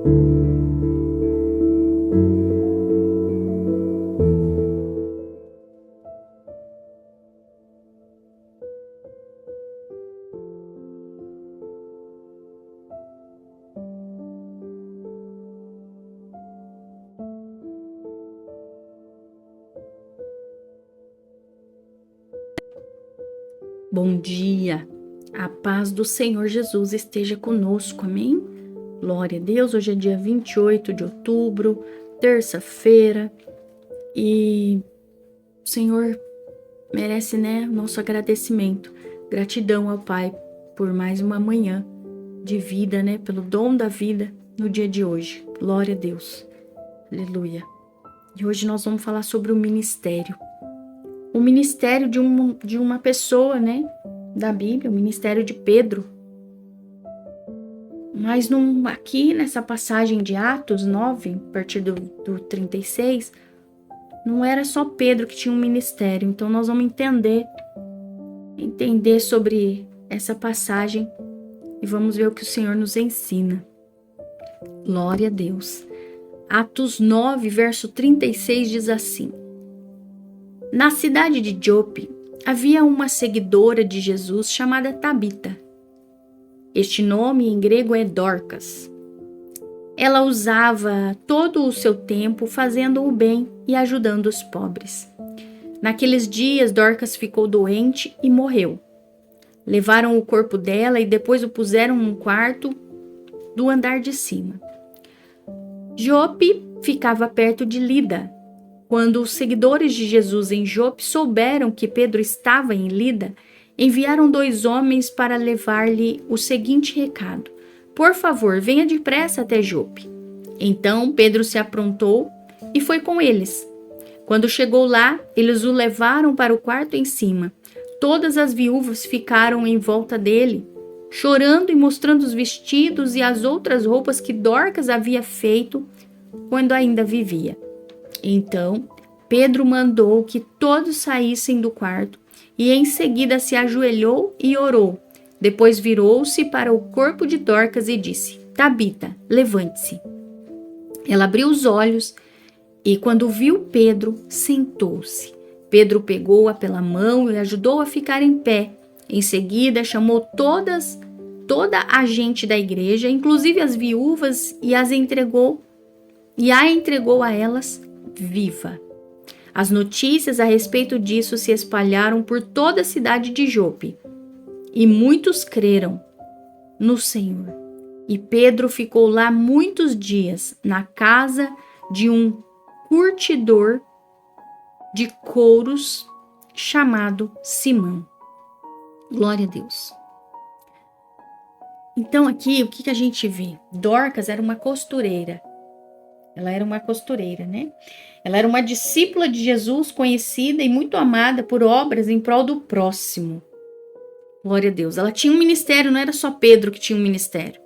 Bom dia, a paz do Senhor Jesus esteja conosco, amém? Glória a Deus, hoje é dia 28 de outubro, terça-feira, e o Senhor merece, nosso agradecimento, gratidão ao Pai por mais uma manhã de vida, pelo dom da vida no dia de hoje, glória a Deus, aleluia. E hoje nós vamos falar sobre o ministério de uma pessoa, da Bíblia, o ministério de Pedro. Mas aqui nessa passagem de Atos 9, a partir do 36, não era só Pedro que tinha um ministério. Então nós vamos entender sobre essa passagem e vamos ver o que o Senhor nos ensina. Glória a Deus. Atos 9, verso 36 diz assim: Na cidade de Jope, havia uma seguidora de Jesus chamada Tabita. Este nome em grego é Dorcas. Ela usava todo o seu tempo fazendo o bem e ajudando os pobres. Naqueles dias, Dorcas ficou doente e morreu. Levaram o corpo dela e depois o puseram num quarto do andar de cima. Jope ficava perto de Lida. Quando os seguidores de Jesus em Jope souberam que Pedro estava em Lida, enviaram 2 homens para levar-lhe o seguinte recado: Por favor, venha depressa até Jope. Então Pedro se aprontou e foi com eles. Quando chegou lá, eles o levaram para o quarto em cima. Todas as viúvas ficaram em volta dele, chorando e mostrando os vestidos e as outras roupas que Dorcas havia feito quando ainda vivia. Então, Pedro mandou que todos saíssem do quarto e em seguida se ajoelhou e orou. Depois virou-se para o corpo de Dorcas e disse: Tabita, levante-se. Ela abriu os olhos e, quando viu Pedro, sentou-se. Pedro pegou-a pela mão e ajudou a ficar em pé. Em seguida, chamou toda a gente da igreja, inclusive as viúvas, e a entregou a elas viva. As notícias a respeito disso se espalharam por toda a cidade de Jope, e muitos creram no Senhor. E Pedro ficou lá muitos dias, na casa de um curtidor de couros chamado Simão. Glória a Deus. Então aqui, o que a gente vê? Dorcas era uma costureira. Ela era uma costureira, Ela era uma discípula de Jesus, conhecida e muito amada por obras em prol do próximo. Glória a Deus. Ela tinha um ministério, não era só Pedro que tinha um ministério.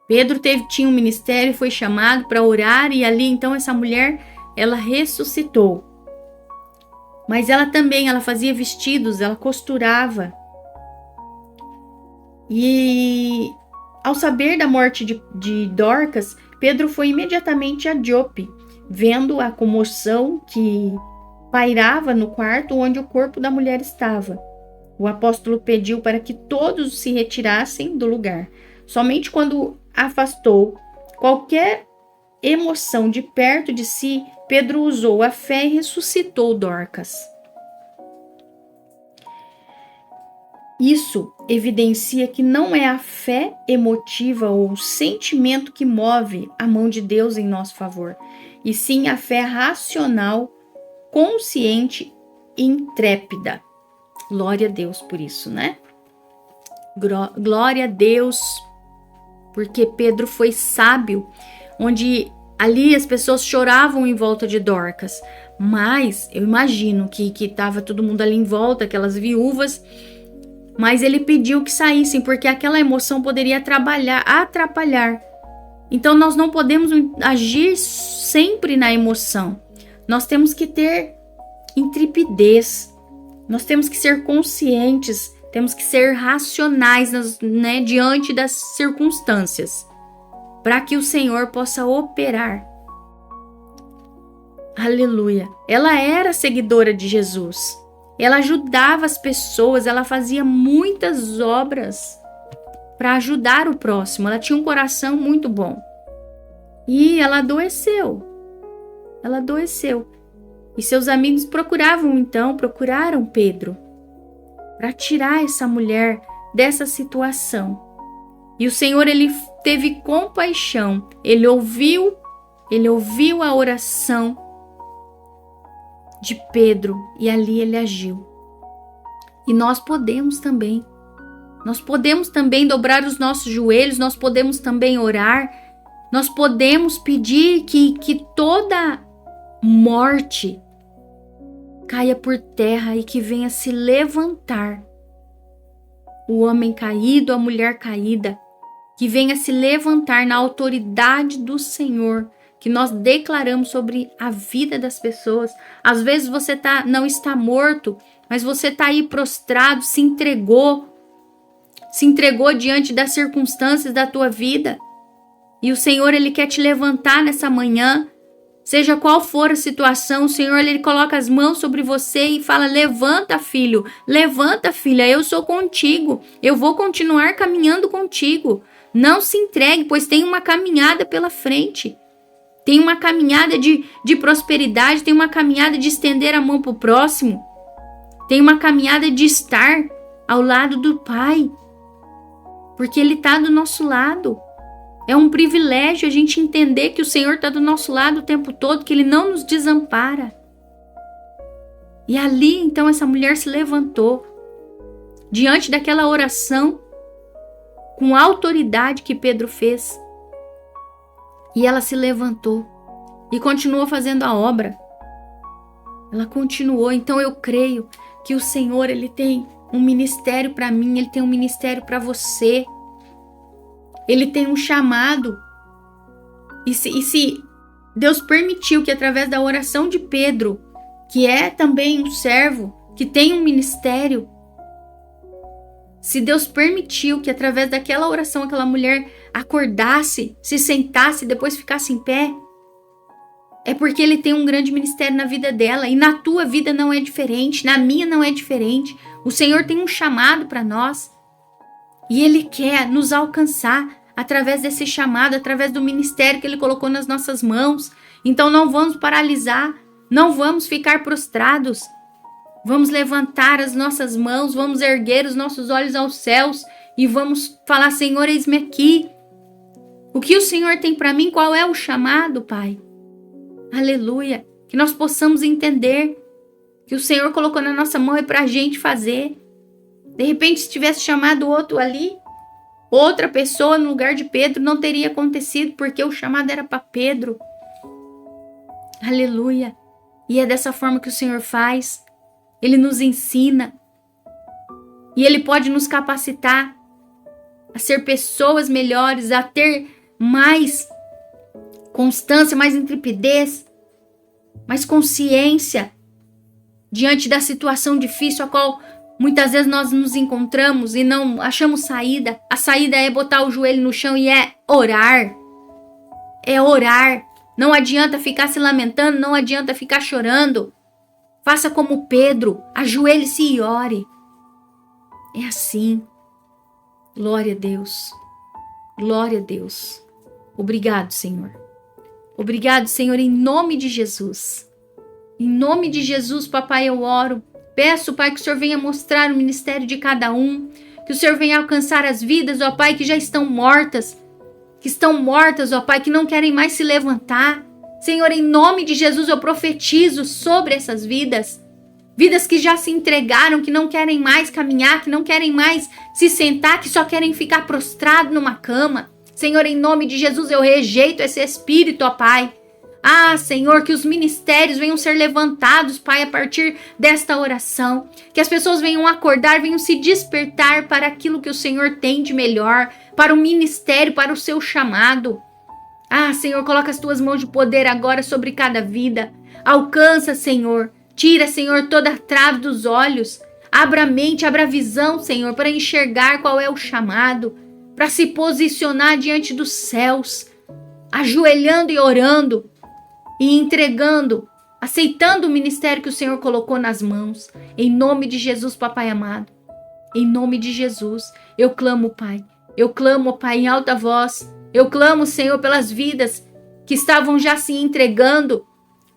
Pedro tinha um ministério e foi chamado para orar, e ali então essa mulher, ela ressuscitou. Mas ela fazia vestidos, ela costurava. E ao saber da morte de Dorcas, Pedro foi imediatamente a Jope, vendo a comoção que pairava no quarto onde o corpo da mulher estava. O apóstolo pediu para que todos se retirassem do lugar. Somente quando afastou qualquer emoção de perto de si, Pedro usou a fé e ressuscitou Dorcas. Isso evidencia que não é a fé emotiva ou o sentimento que move a mão de Deus em nosso favor, e sim a fé racional, consciente e intrépida. Glória a Deus por isso, Glória a Deus, porque Pedro foi sábio, onde ali as pessoas choravam em volta de Dorcas, mas eu imagino que estava todo mundo ali em volta, aquelas viúvas. Mas ele pediu que saíssem, porque aquela emoção poderia atrapalhar. Então nós não podemos agir sempre na emoção. Nós temos que ter intrepidez. Nós temos que ser conscientes, temos que ser racionais, diante das circunstâncias. para que o Senhor possa operar. Aleluia. Ela era seguidora de Jesus. Ela ajudava as pessoas, ela fazia muitas obras para ajudar o próximo. Ela tinha um coração muito bom. E ela adoeceu. Ela adoeceu. E seus amigos procuraram Pedro para tirar essa mulher dessa situação. E o Senhor, ele teve compaixão. Ele ouviu a oração de Pedro e ali ele agiu. E nós podemos também dobrar os nossos joelhos, nós podemos também orar, nós podemos pedir que toda morte caia por terra e que venha se levantar. O homem caído, a mulher caída, que venha se levantar na autoridade do Senhor, que nós declaramos sobre a vida das pessoas. Às vezes você não está morto, mas você está aí prostrado, se entregou diante das circunstâncias da tua vida. E o Senhor, ele quer te levantar nessa manhã. Seja qual for a situação, o Senhor, ele coloca as mãos sobre você e fala: levanta, filho, levanta, filha, eu sou contigo, eu vou continuar caminhando contigo. Não se entregue, pois tem uma caminhada pela frente. Tem uma caminhada de prosperidade, tem uma caminhada de estender a mão para o próximo. Tem uma caminhada de estar ao lado do Pai, porque Ele está do nosso lado. É um privilégio a gente entender que o Senhor está do nosso lado o tempo todo, que Ele não nos desampara. E ali, então, essa mulher se levantou, diante daquela oração, com a autoridade que Pedro fez. E ela se levantou e continuou fazendo a obra. Ela continuou. Então eu creio que o Senhor, ele tem um ministério para mim, ele tem um ministério para você. Ele tem um chamado. E se Deus permitiu que através da oração de Pedro, que é também um servo, que tem um ministério, se Deus permitiu que através daquela oração aquela mulher acordasse, se sentasse e depois ficasse em pé, é porque Ele tem um grande ministério na vida dela. E na tua vida não é diferente, na minha não é diferente. O Senhor tem um chamado para nós. E Ele quer nos alcançar através desse chamado, através do ministério que Ele colocou nas nossas mãos. Então não vamos paralisar, não vamos ficar prostrados. Vamos levantar as nossas mãos, vamos erguer os nossos olhos aos céus e vamos falar: Senhor, eis-me aqui. O que o Senhor tem para mim? Qual é o chamado, Pai? Aleluia. Que nós possamos entender que o Senhor colocou na nossa mão é para a gente fazer. De repente, se tivesse chamado outro ali, outra pessoa no lugar de Pedro, não teria acontecido, porque o chamado era para Pedro. Aleluia. E é dessa forma que o Senhor faz. Ele nos ensina. E Ele pode nos capacitar a ser pessoas melhores, a ter mais constância, mais intrepidez, mais consciência diante da situação difícil a qual muitas vezes nós nos encontramos e não achamos saída. A saída é botar o joelho no chão e é orar. É orar. Não adianta ficar se lamentando, não adianta ficar chorando. Faça como Pedro, ajoelhe-se e ore. É assim. Glória a Deus. Glória a Deus. Obrigado, Senhor. Obrigado, Senhor, em nome de Jesus. Em nome de Jesus, papai, eu oro. Peço, Pai, que o Senhor venha mostrar o ministério de cada um. Que o Senhor venha alcançar as vidas, ó Pai, que já estão mortas. Que estão mortas, ó Pai, que não querem mais se levantar. Senhor, em nome de Jesus, eu profetizo sobre essas vidas. Vidas que já se entregaram, que não querem mais caminhar, que não querem mais se sentar, que só querem ficar prostrado numa cama. Senhor, em nome de Jesus, eu rejeito esse espírito, ó Pai. Ah, Senhor, que os ministérios venham ser levantados, Pai, a partir desta oração. Que as pessoas venham acordar, venham se despertar para aquilo que o Senhor tem de melhor, para o ministério, para o seu chamado. Ah, Senhor, coloca as tuas mãos de poder agora sobre cada vida. Alcança, Senhor. Tira, Senhor, toda a trave dos olhos. Abra a mente, abra a visão, Senhor, para enxergar qual é o chamado, para se posicionar diante dos céus. ajoelhando e orando e entregando, aceitando o ministério que o Senhor colocou nas mãos. Em nome de Jesus, papai amado. Em nome de Jesus, eu clamo, Pai. Eu clamo, Pai, em alta voz. Eu clamo, Senhor, pelas vidas que estavam já se entregando.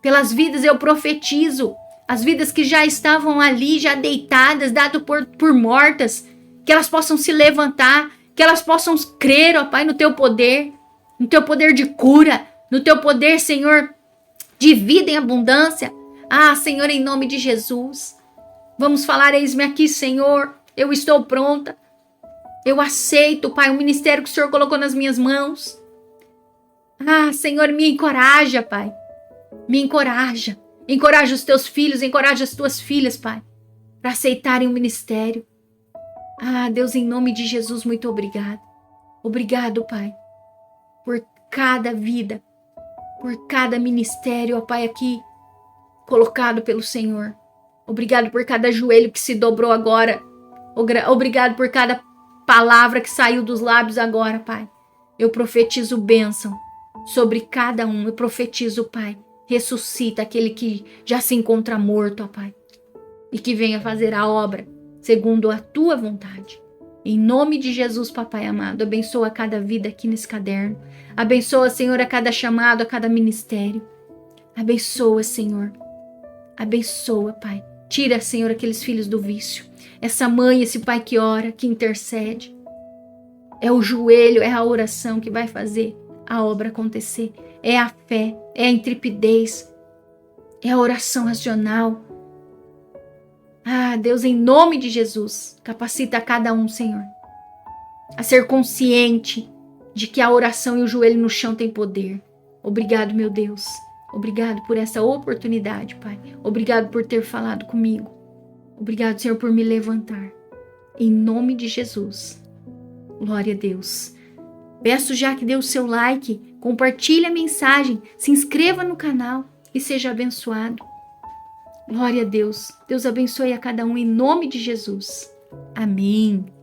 Pelas vidas eu profetizo. As vidas que já estavam ali, já deitadas, dadas por mortas. Que elas possam se levantar. Que elas possam crer, ó Pai, no Teu poder. No Teu poder de cura. No Teu poder, Senhor, de vida em abundância. Ah, Senhor, em nome de Jesus. Vamos falar, eis-me aqui, Senhor. Eu estou pronta. Eu aceito, Pai, o ministério que o Senhor colocou nas minhas mãos. Ah, Senhor, me encoraja, Pai. Me encoraja. Encoraja os teus filhos, encoraja as tuas filhas, Pai, para aceitarem o ministério. Ah, Deus, em nome de Jesus, muito obrigado. Obrigado, Pai, por cada vida, por cada ministério, ó Pai, aqui colocado pelo Senhor. Obrigado por cada joelho que se dobrou agora. Obrigado por cada palavra que saiu dos lábios agora, Pai. Eu profetizo bênção sobre cada um. Eu profetizo, Pai, ressuscita aquele que já se encontra morto, ó Pai. E que venha fazer a obra segundo a Tua vontade. Em nome de Jesus, papai amado, abençoa cada vida aqui nesse caderno. Abençoa, Senhor, a cada chamado, a cada ministério. Abençoa, Senhor. Abençoa, Pai. Tira, Senhor, aqueles filhos do vício. Essa mãe, esse pai que ora, que intercede. É o joelho, é a oração que vai fazer a obra acontecer. É a fé, é a intrepidez, é a oração racional. Ah, Deus, em nome de Jesus, capacita cada um, Senhor, a ser consciente de que a oração e o joelho no chão tem poder. Obrigado, meu Deus. Obrigado por essa oportunidade, Pai. Obrigado por ter falado comigo. Obrigado, Senhor, por me levantar. Em nome de Jesus. Glória a Deus. Peço já que dê o seu like, compartilhe a mensagem, se inscreva no canal e seja abençoado. Glória a Deus. Deus abençoe a cada um em nome de Jesus. Amém.